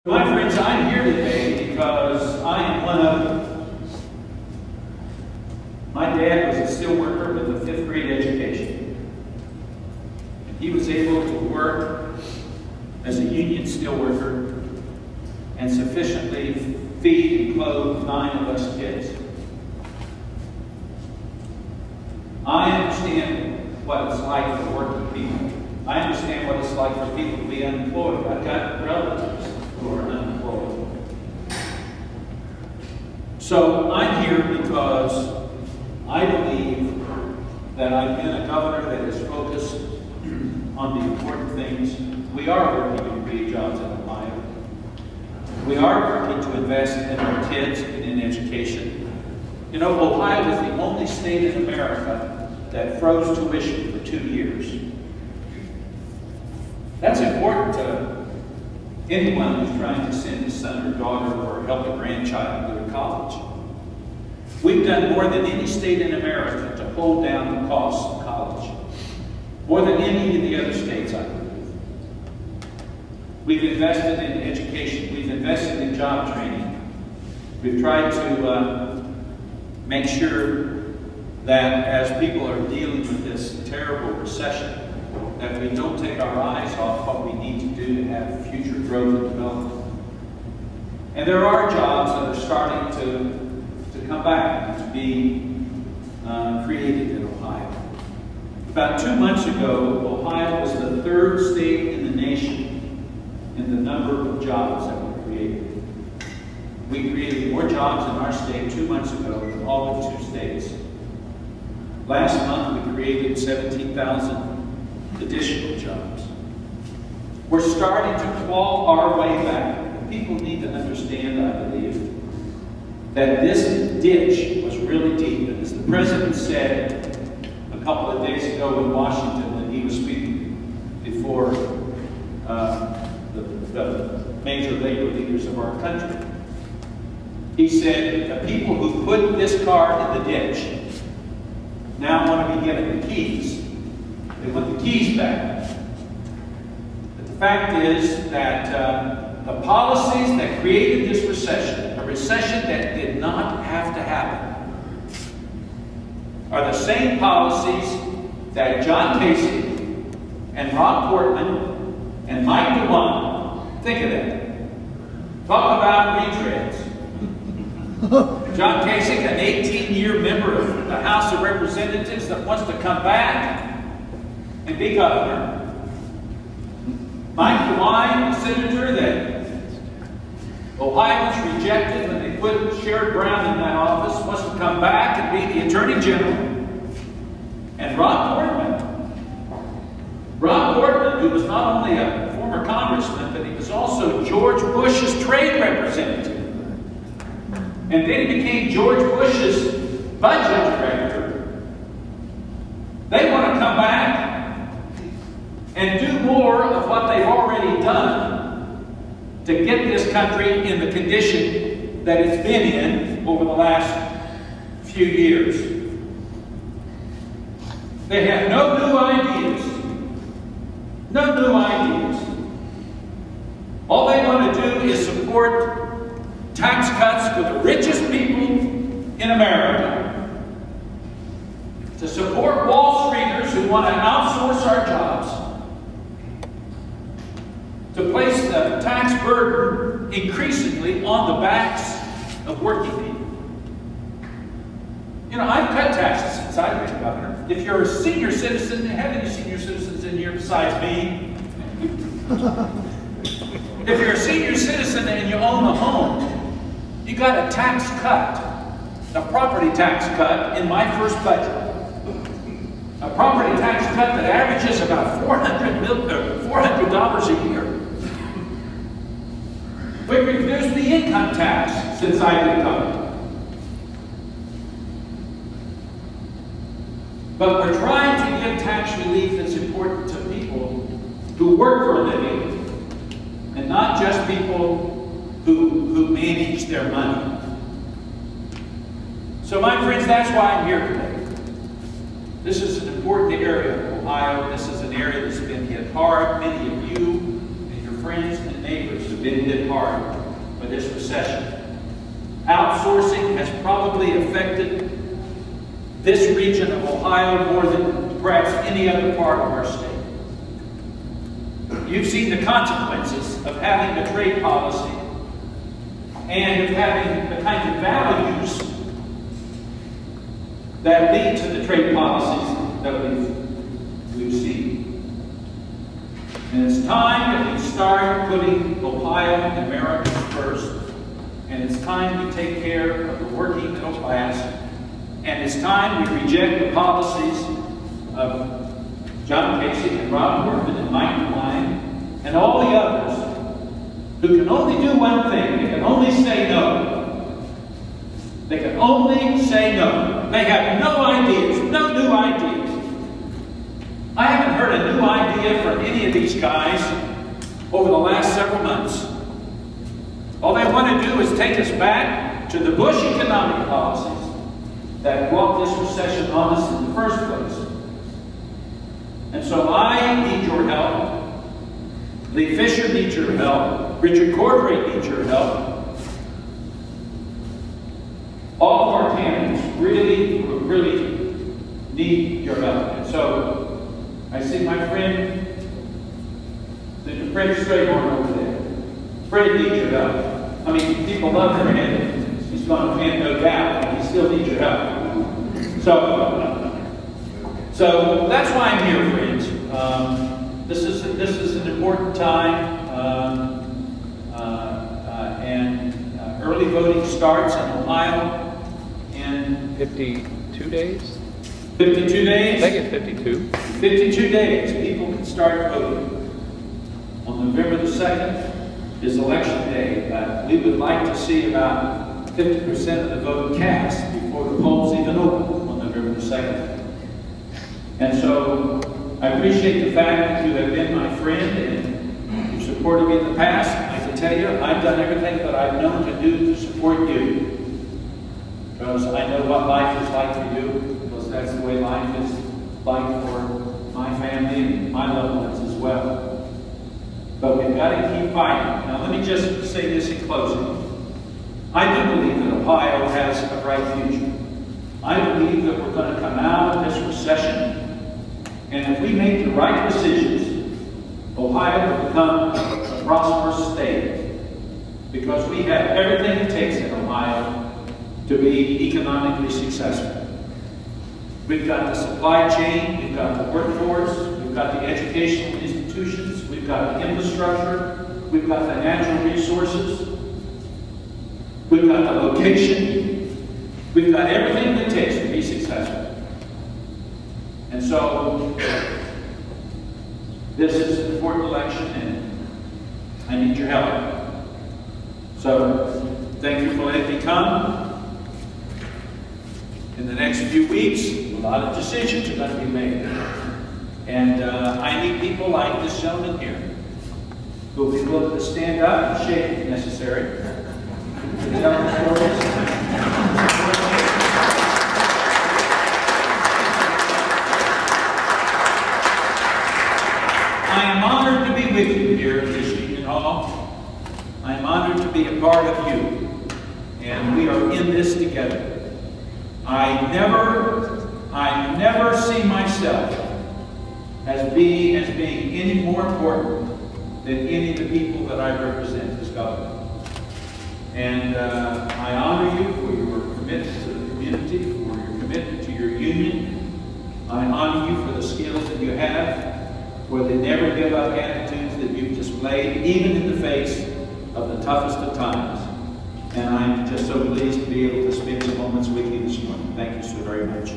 My friends, I'm here today because I am one of them. My dad was a steelworker with a 5th grade education. He was able to work as a union steelworker and sufficiently feed and clothe 9 of us kids. I understand what it's like for working people. I understand what it's like for people to be unemployed. I've got relatives who are unemployed. So I'm here because I believe that I've been a governor that is focused on the important things. We are working to create jobs in Ohio. We are working to invest in our kids and in education. You know, Ohio is the only state in America that froze tuition for 2 years. That's important to anyone who's trying to send a son or daughter or help a grandchild go to college. We've done more than any state in America to hold down the cost of college. More than any of the other states, I believe. We've invested in education. We've invested in job training. We've tried to make sure that as people are dealing with this terrible recession, that we don't take our eyes off what we need to do to have future growth and development. And there are jobs that are starting to come back and to be created in Ohio. About 2 months ago, Ohio was the 3rd state in the nation in the number of jobs that were created. We created more jobs in our state 2 months ago than all of 2 states. Last month, we created 17,000 additional jobs. We're starting to claw our way back. And people need to understand, I believe, that this ditch was really deep. And as the President said a couple of days ago in Washington when he was speaking before the major labor leaders of our country, he said, the people who put this car in the ditch now want to be given the keys. They want the keys back. But the fact is that the policies that created this recession, a recession that did not have to happen, are the same policies that John Casey and Rob Portman and Mike DeWine, think of that. Talk about retreads. John Kasich, an 18-year member of the House of Representatives that wants to come back and be governor. Mike DeWine, a senator that Ohioans rejected when they put Sherrod Brown in that office, wants to come back and be the Attorney General. And Rob Portman, who was not only a former congressman, but he was also George Bush's trade representative. And then he became George Bush's budget director. They want to come back and do more of what they've already done to get this country in the condition that it's been in over the last few years. They have no new ideas. No new ideas. All they want to do is support tax cuts for the richest people in America, to support Wall Streeters who want to outsource our jobs, to place the tax burden increasingly on the backs of working people. You know, I've cut taxes since I've been governor. If you're a senior citizen, do you have any senior citizens in here besides me? If you're a senior citizen and you own a home, you got a tax cut, a property tax cut in my first budget. A property tax cut that averages about $400 a year. We've reduced the income tax since I've been governor. But we're trying to give tax relief that's important to people who work for a living and not just people who manage their money. So my friends, that's why I'm here today. This is an important area of Ohio. This is an area that's been hit hard. Many of you and your friends and neighbors who've been hit hard by this recession. Outsourcing has probably affected this region of Ohio more than perhaps any other part of our state. You've seen the consequences of having a trade policy and of having the kind of values that lead to the trade policies that we've seen. And it's time that we start putting Ohio and Americans first. And it's time we take care of the working middle class. And it's time we reject the policies of John Casey and Rob Workman and Mike Klein and all the others who can only do one thing. They can only say no. They can only say no. They have no ideas, no new ideas. I haven't heard a new idea from any of these guys over the last several months. All they want to do is take us back to the Bush economic policies that brought this recession on us in the first place. And so I need your help. Lee Fisher needs your help. Richard Cordray needs your help. All of our candidates really need your help. And so I see my friend, Fred Strayhorn over there. Fred needs your help. I mean, people love Fred. He's gone to hand no doubt, but he still needs your help. So that's why I'm here, friends. This is an important time, and early voting starts in Ohio in 52 days. 52 days. I think it's 52. 52 days. People can start voting. On November the 2nd is election day. We would like to see about 50% of the vote cast before the polls even open on November the 2nd. And so I appreciate the fact that you have been my friend and you've supported me in the past. I can tell you, I've done everything that I've known to do to support you. Because I know what life is like for you, because that's the way life is like for my family and my loved ones as well. But we've got to keep fighting. Now let me just say this in closing. I do believe that Ohio has a bright future. I believe that we're going to come out of this recession, and if we make the right decisions, Ohio will become a prosperous state, because we have everything it takes in Ohio to be economically successful. We've got the supply chain, we've got the workforce, we've got the educational institutions, we've got the infrastructure, we've got the natural resources, we've got the location, we've got everything that it takes to be successful. And so, this is an important election, and I need your help. So, thank you for letting me come. In the next few weeks, a lot of decisions are going to be made. And I need people like this gentleman here, who will be willing to stand up and shake if necessary. I am honored to be with you here at this Union Hall. I am honored to be a part of you. And we are in this together. I never see myself as being any more important than any of the people that I represent as governor. And I honor you for your commitment to the community, for your commitment to your union. I honor you for the skills that you have, for the never give up attitudes that you've displayed, even in the face of the toughest of times. And I'm just so pleased to be able to spend some moments with you this morning. Thank you so very much.